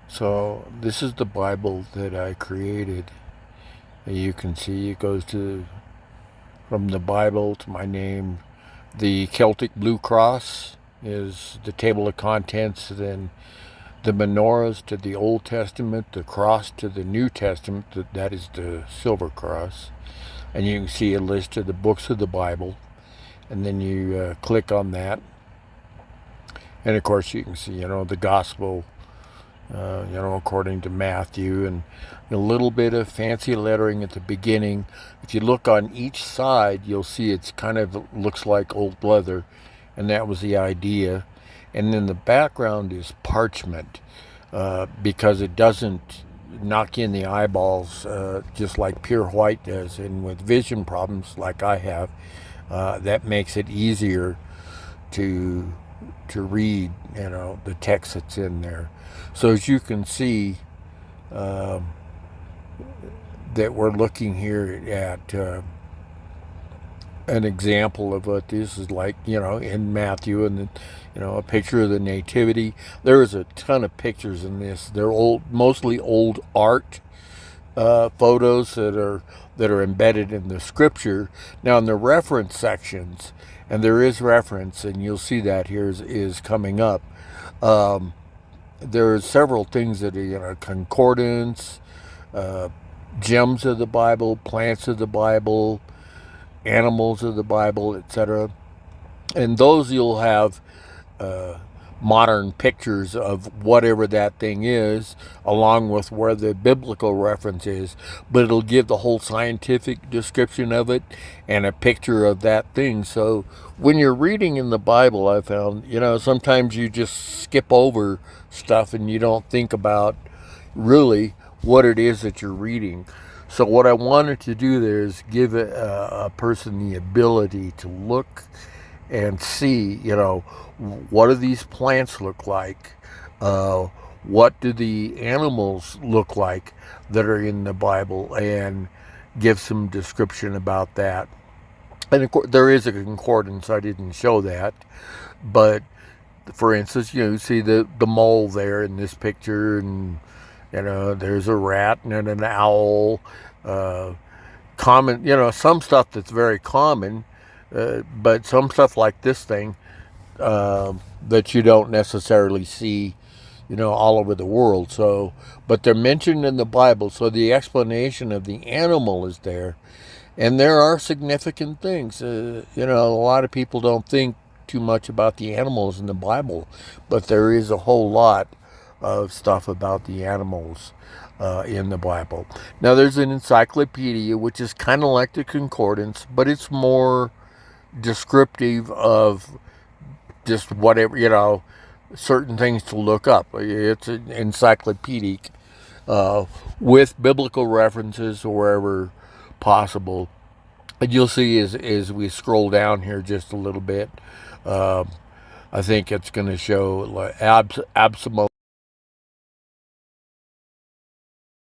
So this is the Bible that I created. You can see it goes to from the Bible to my name. The Celtic Blue Cross is the table of contents. Then the menorahs to the Old Testament, the cross to the New Testament. That is the silver cross. And you can see a list of the books of the Bible. And then you click on that. And of course, you can see, the gospel according to Matthew, and a little bit of fancy lettering at the beginning. If you look on each side, you'll see it's kind of looks like old leather, and that was the idea. And then the background is parchment because it doesn't knock in the eyeballs just like pure white does. And with vision problems like I have, that makes it easier to read, the text that's in there. So as you can see, that we're looking here at an example of what this is like, in Matthew, and then, a picture of the nativity. There is a ton of pictures in this. They're mostly old art photos that are embedded in the scripture. Now in the reference sections, and there is reference, and you'll see that here is coming up. Um, there are several things that are, concordance, uh, gems of the Bible, plants of the Bible, animals of the Bible, etc. And those you'll have uh, modern pictures of whatever that thing is, along with where the biblical reference is. But it'll give the whole scientific description of it and a picture of that thing. So when you're reading in the Bible, I found, sometimes you just skip over stuff and you don't think about really what it is that you're reading. So what I wanted to do there is give a person the ability to look and see, what do these plants look like? Uh, what do the animals look like that are in the Bible? And give some description about that. And of course, there is a concordance. I didn't show that, but for instance, you see the mole there in this picture, and there's a rat and an owl. Uh, Common, some stuff that's very common, but some stuff like this thing that you don't necessarily see, all over the world. So, but they're mentioned in the Bible, so the explanation of the animal is there, and there are significant things. A lot of people don't think too much about the animals in the Bible, but there is a whole lot of stuff about the animals in the Bible. Now, there's an encyclopedia, which is kind of like the concordance, but it's more descriptive of just whatever, certain things to look up. It's an encyclopedic uh, with biblical references wherever possible. And you'll see as we scroll down here just a little bit, um, I think it's going to show like